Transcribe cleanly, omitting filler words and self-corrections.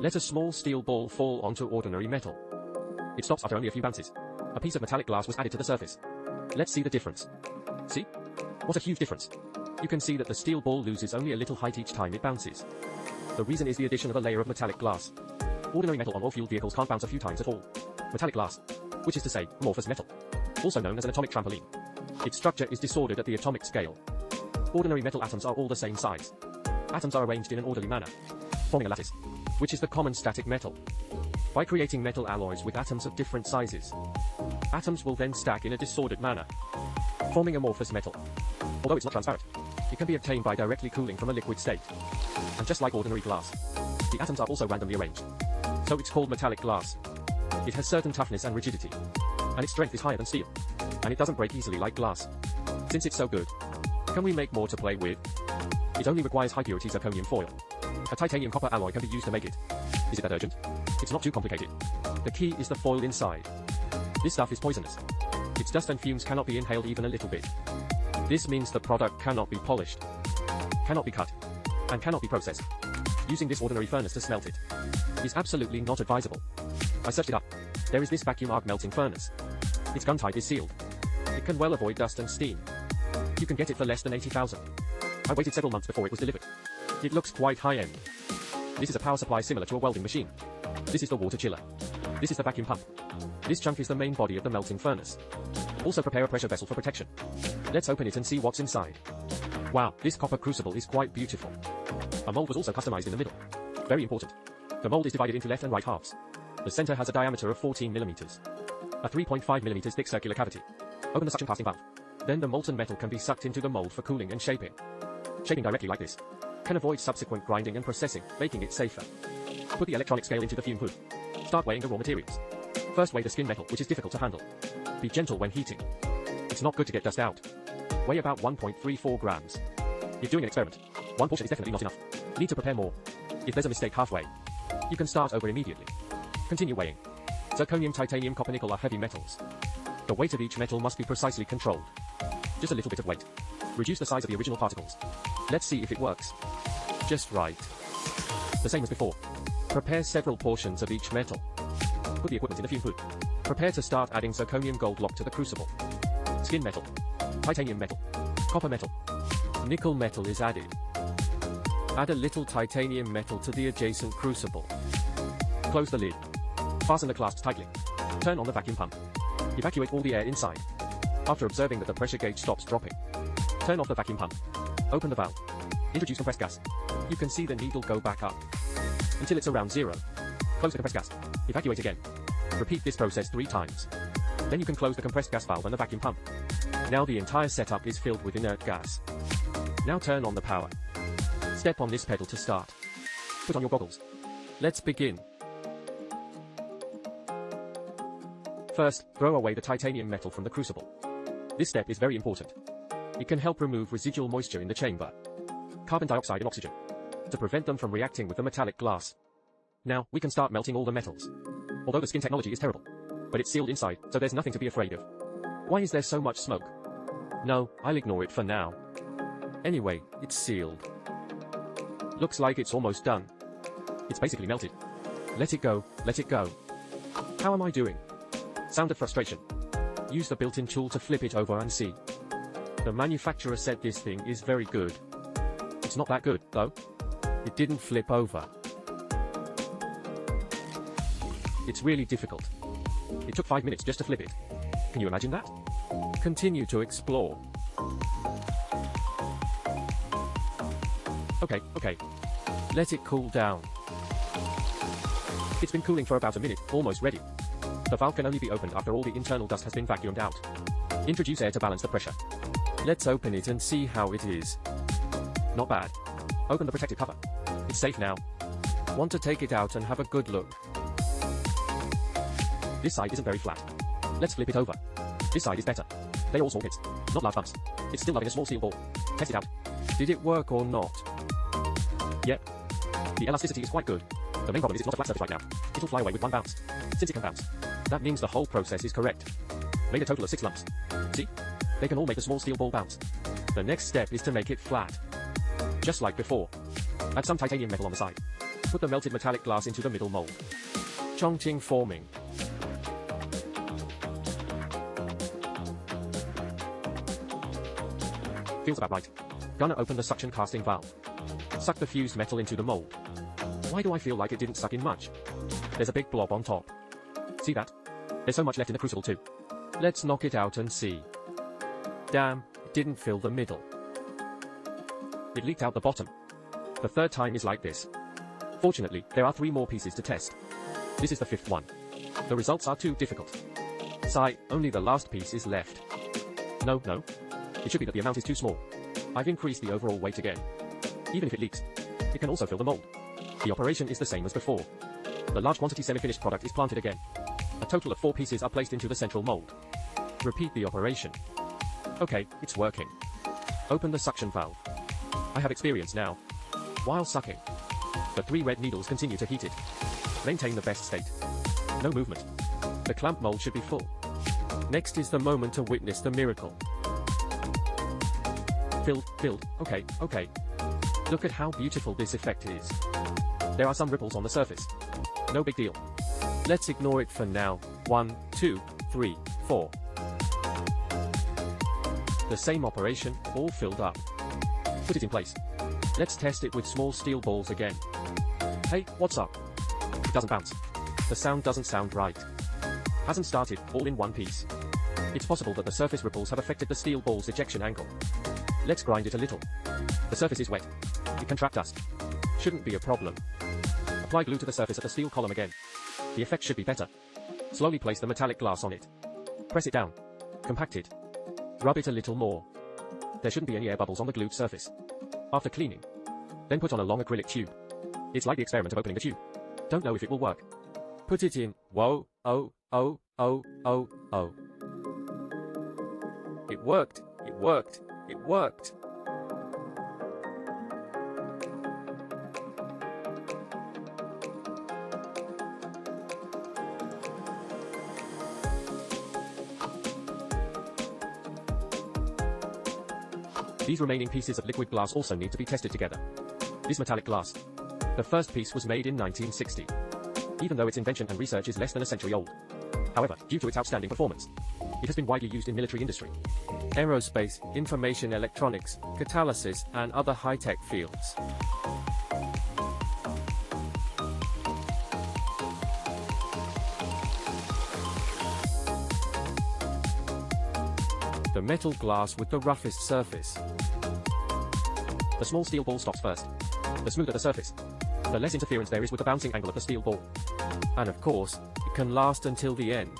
Let a small steel ball fall onto ordinary metal. It stops after only a few bounces. A piece of metallic glass was added to the surface. Let's see the difference. See? What a huge difference. You can see that the steel ball loses only a little height each time it bounces. The reason is the addition of a layer of metallic glass. Ordinary metal on all-fueled vehicles can't bounce a few times at all. Metallic glass, which is to say, amorphous metal, also known as an atomic trampoline. Its structure is disordered at the atomic scale. Ordinary metal atoms are all the same size. Atoms are arranged in an orderly manner, forming a lattice, which is the common static metal. By creating metal alloys with atoms of different sizes, atoms will then stack in a disordered manner, forming amorphous metal. Although it's not transparent, it can be obtained by directly cooling from a liquid state. And just like ordinary glass, the atoms are also randomly arranged. So it's called metallic glass. It has certain toughness and rigidity, and its strength is higher than steel, and it doesn't break easily like glass. Since it's so good, can we make more to play with? It only requires high purity zirconium foil. A titanium copper alloy can be used to make it. Is it that urgent? It's not too complicated. The key is the foil inside. This stuff is poisonous. Its dust and fumes cannot be inhaled even a little bit. This means the product cannot be polished, cannot be cut, and cannot be processed. Using this ordinary furnace to smelt it is absolutely not advisable. I searched it up. There is this vacuum arc melting furnace. Its gun type is sealed. It can well avoid dust and steam. You can get it for less than 80,000. I waited several months before it was delivered. It looks quite high-end. This is a power supply similar to a welding machine. This is the water chiller. This is the vacuum pump. This chunk is the main body of the melting furnace. Also prepare a pressure vessel for protection. Let's open it and see what's inside. Wow, this copper crucible is quite beautiful. A mold was also customized in the middle. Very important. The mold is divided into left and right halves. The center has a diameter of 14 millimeters. A 3.5 millimeters thick circular cavity. Open the suction casting valve. Then the molten metal can be sucked into the mold for cooling and shaping. Shaping directly like this can avoid subsequent grinding and processing, making it safer. Put the electronic scale into the fume hood. Start weighing the raw materials. First weigh the skin metal, which is difficult to handle. Be gentle when heating. It's not good to get dust out. Weigh about 1.34 grams. If doing an experiment, one portion is definitely not enough. Need to prepare more. If there's a mistake halfway, you can start over immediately. Continue weighing. Zirconium, titanium, copper, nickel are heavy metals. The weight of each metal must be precisely controlled. Just a little bit of weight. Reduce the size of the original particles. Let's see if it works. Just right. The same as before. Prepare several portions of each metal. Put the equipment in the fume hood. Prepare to start adding zirconium gold lock to the crucible. Skin metal. Titanium metal. Copper metal. Nickel metal is added. Add a little titanium metal to the adjacent crucible. Close the lid. Fasten the clasps tightly. Turn on the vacuum pump. Evacuate all the air inside. After observing that the pressure gauge stops dropping, turn off the vacuum pump. Open the valve. Introduce compressed gas. You can see the needle go back up until it's around 0. Close the compressed gas. Evacuate again. Repeat this process 3 times. Then you can close the compressed gas valve and the vacuum pump. Now the entire setup is filled with inert gas. Now turn on the power. Step on this pedal to start. Put on your goggles. Let's begin. First, throw away the titanium metal from the crucible. This step is very important. It can help remove residual moisture in the chamber, carbon dioxide and oxygen, to prevent them from reacting with the metallic glass. Now, we can start melting all the metals. Although the skin technology is terrible, but it's sealed inside, so there's nothing to be afraid of. Why is there so much smoke? No, I'll ignore it for now. Anyway, it's sealed. Looks like it's almost done. It's basically melted. Let it go, let it go. How am I doing? Sound of frustration. Use the built-in tool to flip it over and see. The manufacturer said this thing is very good. It's not that good, though. It didn't flip over. It's really difficult. It took 5 minutes just to flip it. Can you imagine that? Continue to explore. Okay. Let it cool down. It's been cooling for about a minute, almost ready. The valve can only be opened after all the internal dust has been vacuumed out. Introduce air to balance the pressure. Let's open it and see how it is. Not bad. Open the protective cover. It's safe now. Want to take it out and have a good look. This side isn't very flat. Let's flip it over. This side is better. They all saw hits, not large bumps. It's still loving a small steel ball. Test it out. Did it work or not? Yep. The elasticity is quite good. The main problem is it's not a flat surface right now. It'll fly away with 1 bounce. Since it can bounce, that means the whole process is correct. Made a total of 6 lumps. See? They can all make a small steel ball bounce. The next step is to make it flat. Just like before. Add some titanium metal on the side. Put the melted metallic glass into the middle mold. Chongqing forming. Feels about right. Gonna open the suction casting valve. Suck the fused metal into the mold. Why do I feel like it didn't suck in much? There's a big blob on top. See that? There's so much left in the crucible too. Let's knock it out and see. Damn, it didn't fill the middle. It leaked out the bottom. The third time is like this. Fortunately, there are 3 more pieces to test. This is the 5th one. The results are too difficult. Sigh, only the last piece is left. No. It should be that the amount is too small. I've increased the overall weight again. Even if it leaks, it can also fill the mold. The operation is the same as before. The large quantity semi-finished product is planted again. A total of 4 pieces are placed into the central mold. Repeat the operation. Okay, it's working. Open the suction valve. I have experience now. While sucking, the 3 red needles continue to heat it. Maintain the best state. No movement. The clamp mold should be full. Next is the moment to witness the miracle. Filled. Okay. Look at how beautiful this effect is. There are some ripples on the surface. No big deal. Let's ignore it for now. 1, 2, 3, 4. The same operation, all filled up. Put it in place. Let's test it with small steel balls again. Hey, what's up? It doesn't bounce. The sound doesn't sound right. Hasn't started, all in one piece. It's possible that the surface ripples have affected the steel ball's ejection angle. Let's grind it a little. The surface is wet. It can trap dust. Shouldn't be a problem. Apply glue to the surface of the steel column again. The effect should be better. Slowly place the metallic glass on it. Press it down. Compact it. Rub it a little more. There shouldn't be any air bubbles on the glued surface. After cleaning, then put on a long acrylic tube. It's like the experiment of opening the tube. Don't know if it will work. Put it in. Whoa, oh. It worked. These remaining pieces of liquid glass also need to be tested together. This metallic glass. The first piece was made in 1960. Even though its invention and research is less than a century old. However, due to its outstanding performance, it has been widely used in military industry, aerospace, information electronics, catalysis, and other high-tech fields. The metal glass with the roughest surface. The small steel ball stops first. The smoother the surface, the less interference there is with the bouncing angle of the steel ball. And of course, it can last until the end.